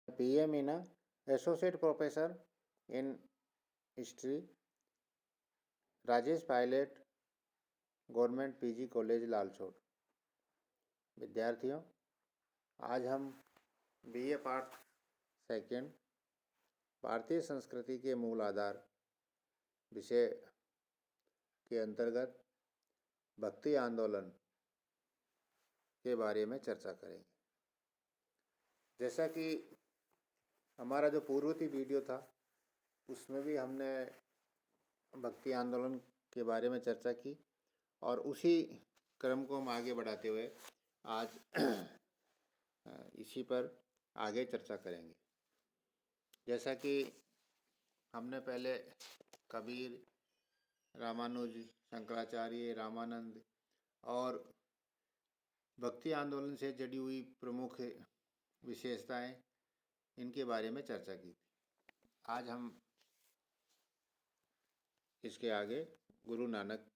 PM Meena, Associate Professor in History, Rajesh Pilot, government PG college Lalsot. विद्यार्थियों, आज हम BA पार्ट सेकेंड भारतीय संस्कृति के मूल आधार विषय के अंतर्गत भक्ति आंदोलन के बारे में चर्चा करेंगे। जैसा कि हमारा जो पूर्ववर्ती वीडियो था उसमें भी हमने भक्ति आंदोलन के बारे में चर्चा की और उसी क्रम को हम आगे बढ़ाते हुए आज इसी पर आगे चर्चा करेंगे। जैसा कि हमने पहले कबीर, रामानुज, शंकराचार्य, रामानंद और भक्ति आंदोलन से जुड़ी हुई प्रमुख विशेषताएं, इनके बारे में चर्चा की। आज हम इसके आगे गुरु नानक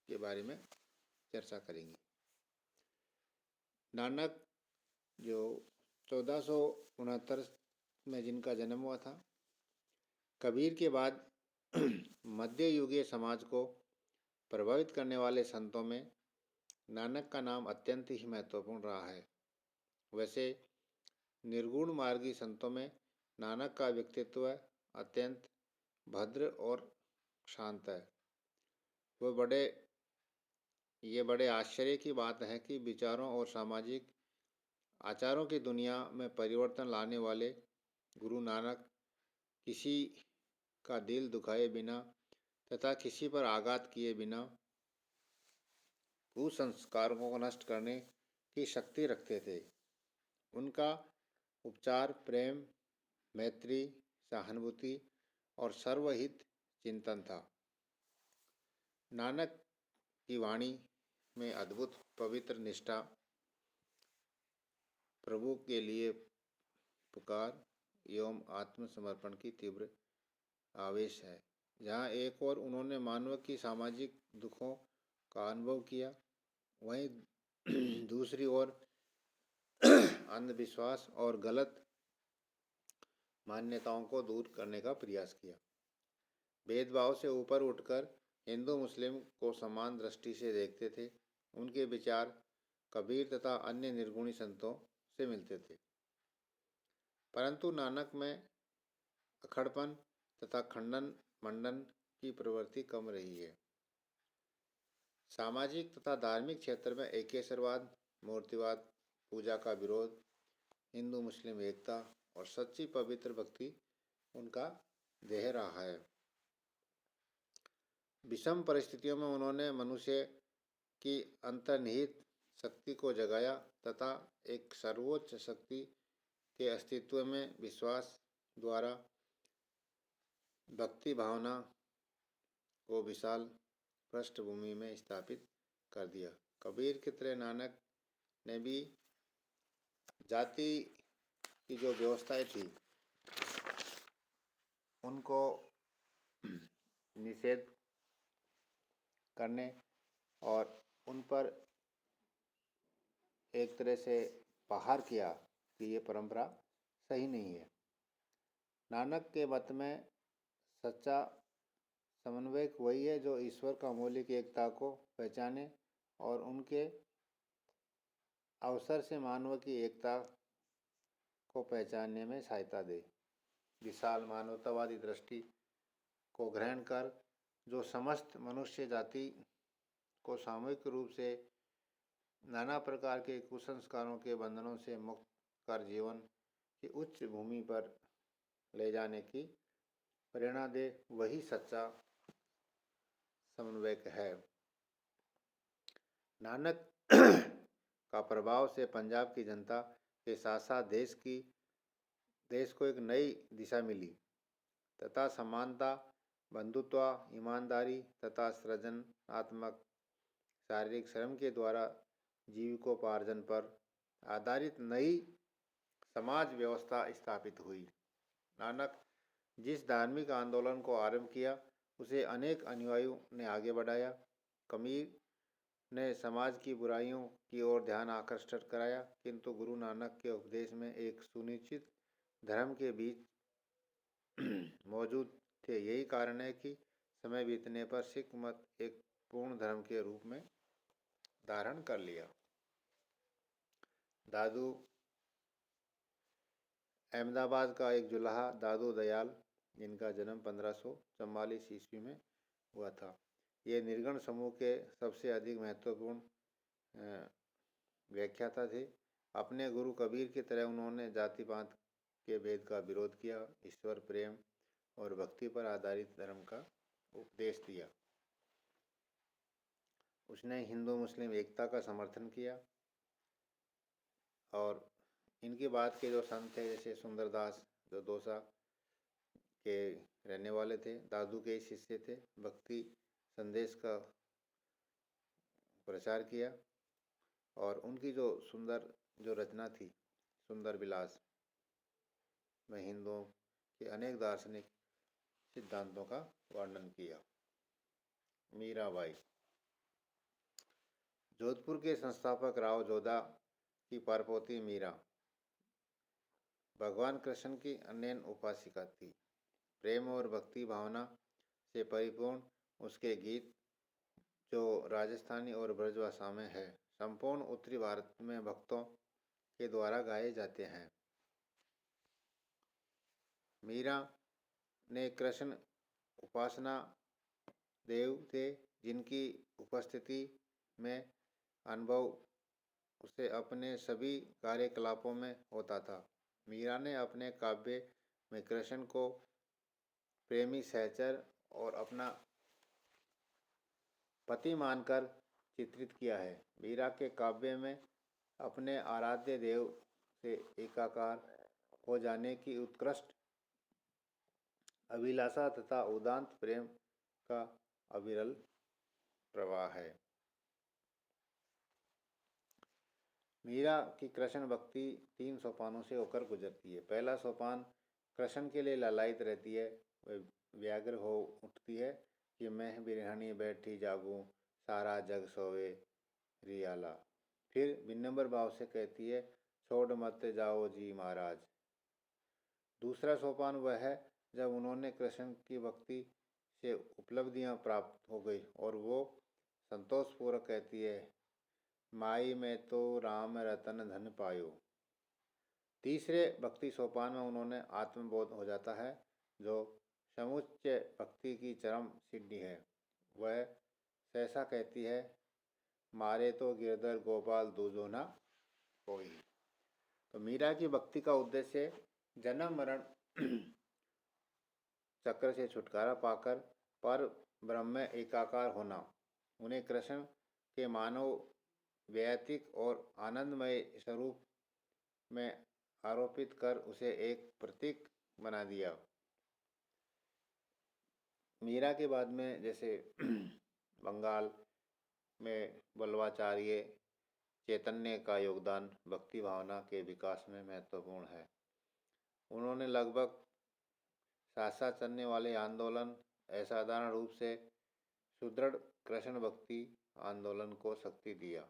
के बारे में चर्चा करेंगे। नानक जो 1469 में जिनका जन्म हुआ था, कबीर के बाद मध्य युगीय समाज को प्रभावित करने वाले संतों में नानक का नाम अत्यंत ही महत्वपूर्ण रहा है। वैसे निर्गुण मार्गी संतों में नानक का व्यक्तित्व अत्यंत भद्र और शांत है। ये बड़े आश्चर्य की बात है कि विचारों और सामाजिक आचारों की दुनिया में परिवर्तन लाने वाले गुरु नानक किसी का दिल दुखाए बिना तथा किसी पर आघात किए बिना कुसंस्कारों को नष्ट करने की शक्ति रखते थे। उनका उपचार प्रेम, मैत्री, सहानुभूति और सर्वहित चिंतन था। नानक की वाणी में अद्भुत पवित्र निष्ठा, प्रभु के लिए पुकार एवं आत्मसमर्पण की तीव्र आवेश है। जहाँ एक और उन्होंने मानव की सामाजिक दुखों का अनुभव किया, वहीं दूसरी ओर अंधविश्वास और गलत मान्यताओं को दूर करने का प्रयास किया। भेदभाव से ऊपर उठकर हिंदू मुस्लिम को समान दृष्टि से देखते थे। उनके विचार कबीर तथा अन्य निर्गुणी संतों से मिलते थे, परंतु नानक में अखड़पन तथा खंडन मंडन की प्रवृत्ति कम रही है। सामाजिक तथा धार्मिक क्षेत्र में एकेश्वरवाद, मूर्तिवाद, पूजा का विरोध, हिंदू मुस्लिम एकता और सच्ची पवित्र भक्ति उनका ध्येय रहा है। विषम परिस्थितियों में उन्होंने मनुष्य की अंतर्निहित शक्ति को जगाया तथा एक सर्वोच्च शक्ति के अस्तित्व में विश्वास द्वारा भक्ति भावना को विशाल पृष्ठभूमि में स्थापित कर दिया। कबीर की तरह नानक ने भी जाति की जो व्यवस्थाएं थी उनको निषेध करने और उन पर एक तरह से प्रहार किया कि ये परंपरा सही नहीं है। नानक के मत में सच्चा समन्वयक वही है जो ईश्वर का मौलिक एकता को पहचाने और उनके अवसर से मानव की एकता को पहचानने में सहायता दे। विशाल मानवतावादी दृष्टि को ग्रहण कर जो समस्त मनुष्य जाति को सामूहिक रूप से नाना प्रकार के कुसंस्कारों के बंधनों से मुक्त कर जीवन की उच्च भूमि पर ले जाने की प्रेरणा दे, वही सच्चा समन्वयक है। नानक का प्रभाव से पंजाब की जनता के साथ साथ देश को एक नई दिशा मिली तथा समानता, बंधुत्व, ईमानदारी तथा सृजनात्मक शारीरिक श्रम के द्वारा जीविकोपार्जन पर आधारित नई समाज व्यवस्था स्थापित हुई। नानक जिस धार्मिक आंदोलन को आरंभ किया उसे अनेक अनुयायियों ने आगे बढ़ाया। कबीर ने समाज की बुराइयों की ओर ध्यान आकर्षित कराया, किंतु गुरु नानक के उपदेश में एक सुनिश्चित धर्म के बीच मौजूद थे। यही कारण है कि समय बीतने पर सिख मत एक पूर्ण धर्म के रूप में धारण कर लिया। दादू अहमदाबाद का एक जुलाहा दादू दयाल, जिनका जन्म 1544 ईस्वी में हुआ था, ये निर्गुण समूह के सबसे अधिक महत्वपूर्ण व्याख्याता थे। अपने गुरु कबीर की तरह उन्होंने जाति पात के भेद का विरोध किया, ईश्वर प्रेम और भक्ति पर आधारित धर्म का उपदेश दिया। उसने हिंदू मुस्लिम एकता का समर्थन किया और इनके बाद के जो संत थे, जैसे सुंदरदास जो दौसा के रहने वाले थे, दादू के शिष्य थे, भक्ति संदेश का प्रचार किया और उनकी जो सुंदर जो रचना थी सुंदर विलास में हिंदुओं के अनेक दार्शनिक सिद्धांतों का वर्णन किया। मीराबाई जोधपुर के संस्थापक राव जोधा की परपोती मीरा भगवान कृष्ण की अनन्य उपासिका थी। प्रेम और भक्ति भावना से परिपूर्ण उसके गीत, जो राजस्थानी और ब्रजभाषा में है, संपूर्ण उत्तरी भारत में भक्तों के द्वारा गाए जाते हैं। मीरा ने कृष्ण उपासना देव थे, जिनकी उपस्थिति में अनुभव उसे अपने सभी कार्यकलापों में होता था। मीरा ने अपने काव्य में कृष्ण को प्रेमी सहचर और अपना पति मानकर चित्रित किया है। मीरा के काव्य में अपने आराध्य देव से एकाकार हो जाने की उत्कृष्ट अभिलाषा तथा उदात्त प्रेम का अविरल प्रवाह है। मीरा की कृष्ण भक्ति 3 सोपानों से होकर गुजरती है। पहला सोपान कृष्ण के लिए लालायित रहती है, वह व्यग्र हो उठती है कि मैं बिरहनी बैठी जागूं, सारा जग सोवे रियाला। फिर विनम्र भाव से कहती है, छोड़ मत जाओ जी महाराज। दूसरा सोपान वह है जब उन्होंने कृष्ण की भक्ति से उपलब्धियां प्राप्त हो गई और वो संतोषपूर्वक कहती है, माई में तो राम रतन धन पायो। तीसरे भक्ति सोपान में उन्होंने आत्मबोध हो जाता है, जो समुच्चय भक्ति की चरम सिद्धि है। वह सहसा कहती है, मारे तो गिरधर गोपाल दूजो ना कोई। तो मीरा की भक्ति का उद्देश्य जन्म मरण चक्र से छुटकारा पाकर पर ब्रह्म में एकाकार होना, उन्हें कृष्ण के मानव वैयक्तिक और आनंदमय स्वरूप में आरोपित कर उसे एक प्रतीक बना दिया। मीरा के बाद में जैसे बंगाल में वल्लभाचार्य चैतन्य का योगदान भक्ति भावना के विकास में महत्वपूर्ण है। उन्होंने लगभग साथ साथ चलने वाले आंदोलन असाधारण रूप से सुदृढ़ कृष्ण भक्ति आंदोलन को शक्ति दिया।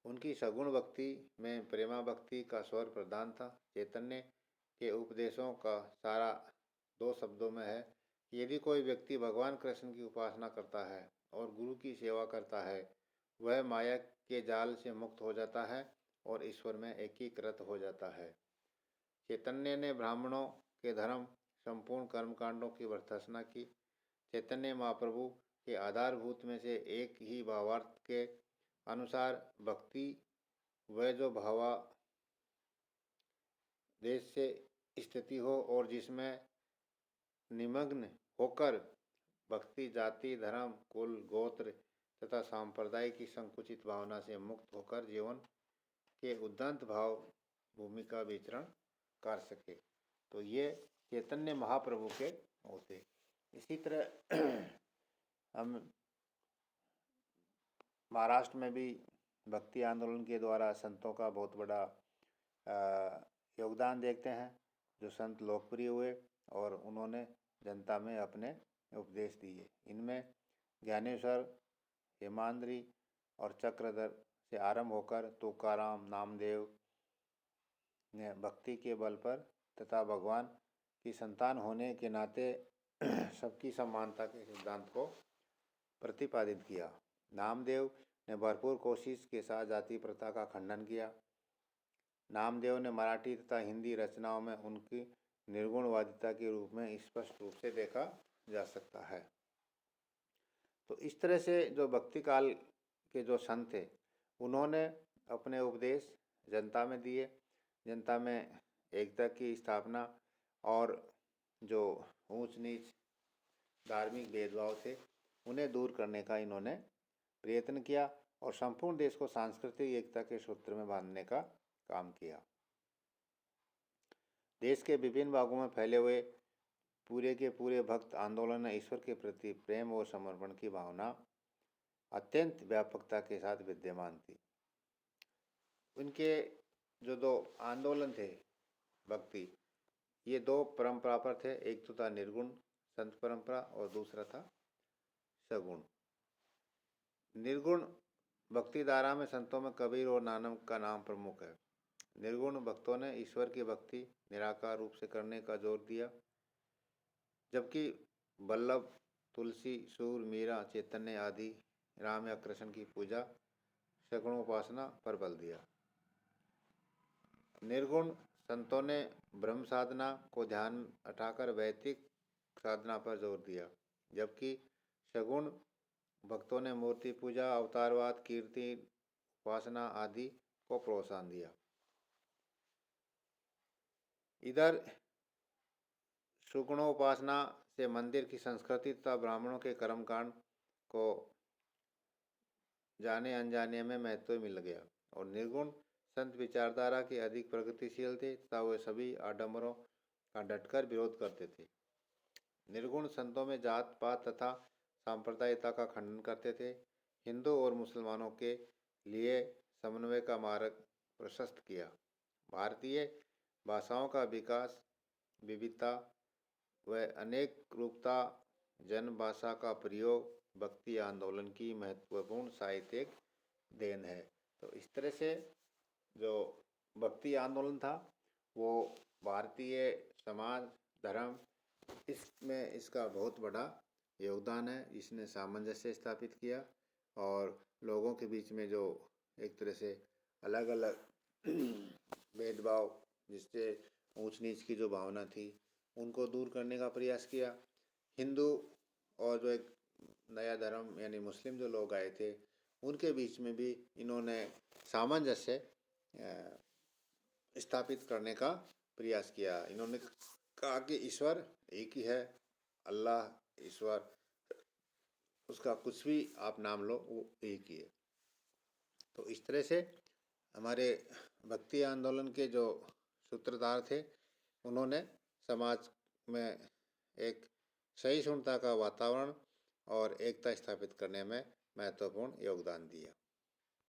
उनकी सगुण भक्ति में प्रेमा भक्ति का स्वर प्रधान था। चैतन्य के उपदेशों का सारा 2 शब्दों में है, यदि कोई व्यक्ति भगवान कृष्ण की उपासना करता है और गुरु की सेवा करता है, वह माया के जाल से मुक्त हो जाता है और ईश्वर में एकीकृत हो जाता है। चैतन्य ने ब्राह्मणों के धर्म संपूर्ण कर्मकांडों की भर्त्सना की। चैतन्य महाप्रभु के आधारभूत में से एक ही भावार्थ के अनुसार भक्ति वह जो भावा देश से स्थिति हो और जिसमें निमग्न होकर भक्ति जाति धर्म कुल गोत्र तथा सांप्रदाय की संकुचित भावना से मुक्त होकर जीवन के उद्दंत भाव भूमि का विचरण कर सके। तो ये चैतन्य महाप्रभु के होते। इसी तरह हम महाराष्ट्र में भी भक्ति आंदोलन के द्वारा संतों का बहुत बड़ा योगदान देखते हैं। जो संत लोकप्रिय हुए और उन्होंने जनता में अपने उपदेश दिए। इनमें ज्ञानेश्वर, हेमाद्रि और चक्रधर से आरंभ होकर तुकाराम, नामदेव, ने भक्ति के बल पर तथा भगवान की संतान होने के नाते सबकी समानता के सिद्धांत को प्रतिपादित किया। नामदेव ने भरपूर कोशिश के साथ जाति प्रथा का खंडन किया। नामदेव ने मराठी तथा हिंदी रचनाओं में उनकी निर्गुणवादिता के रूप में स्पष्ट रूप से देखा जा सकता है। तो इस तरह से जो भक्ति काल के जो संत थे उन्होंने अपने उपदेश जनता में दिए, जनता में एकता की स्थापना और जो ऊंच नीच धार्मिक भेदभाव थे उन्हें दूर करने का इन्होंने प्रयत्न किया और संपूर्ण देश को सांस्कृतिक एकता के सूत्र में बांधने का काम किया। देश के विभिन्न भागों में फैले हुए पूरे के पूरे भक्त आंदोलन में ईश्वर के प्रति प्रेम और समर्पण की भावना अत्यंत व्यापकता के साथ विद्यमान थी। उनके जो दो आंदोलन थे भक्ति, ये दो परंपरा पर थे। एक तो था निर्गुण संत परंपरा और दूसरा था सगुण। निर्गुण भक्ति धारा में संतों में कबीर और नानक का नाम प्रमुख है। निर्गुण भक्तों ने ईश्वर की भक्ति निराकार रूप से करने का जोर दिया, जबकि वल्लभ, तुलसी, सूर, मीरा, चैतन्य आदि राम या कृष्ण की पूजा सगुणोपासना पर बल दिया। निर्गुण संतों ने ब्रह्म साधना को ध्यान हटाकर वैदिक साधना पर जोर दिया, जबकि सगुण भक्तों ने मूर्ति पूजा, अवतारवाद, कीर्ति उपासना आदि को प्रोत्साहन दिया। इधर सुगुणोपासना से मंदिर की संस्कृति तथा ब्राह्मणों के कर्मकांड को जाने अनजाने में महत्व मिल गया और निर्गुण संत विचारधारा के अधिक प्रगतिशील थे तथा वे सभी आडंबरों का डटकर विरोध करते थे। निर्गुण संतों में जात पात तथा सांप्रदायिकता का खंडन करते थे। हिंदू और मुसलमानों के लिए समन्वय का मार्ग प्रशस्त किया। भारतीय भाषाओं का विकास, विविधता व अनेक रूपता, जन भाषा का प्रयोग भक्ति आंदोलन की महत्वपूर्ण साहित्यिक देन है। तो इस तरह से जो भक्ति आंदोलन था वो भारतीय समाज, धर्म, इसमें इसका बहुत बड़ा योगदान है। इसने सामंजस्य स्थापित किया और लोगों के बीच में जो एक तरह से अलग अलग भेदभाव, जिससे ऊंच नीच की जो भावना थी, उनको दूर करने का प्रयास किया। हिंदू और जो एक नया धर्म यानी मुस्लिम जो लोग आए थे उनके बीच में भी इन्होंने सामंजस्य स्थापित करने का प्रयास किया। इन्होंने कहा कि ईश्वर एक ही है, अल्लाह ईश्वर, उसका कुछ भी आप नाम लो वो एक ही है। तो इस तरह से हमारे भक्ति आंदोलन के जो सूत्रधार थे उन्होंने समाज में एक सहिष्णुता का वातावरण और एकता स्थापित करने में महत्वपूर्ण योगदान दिया।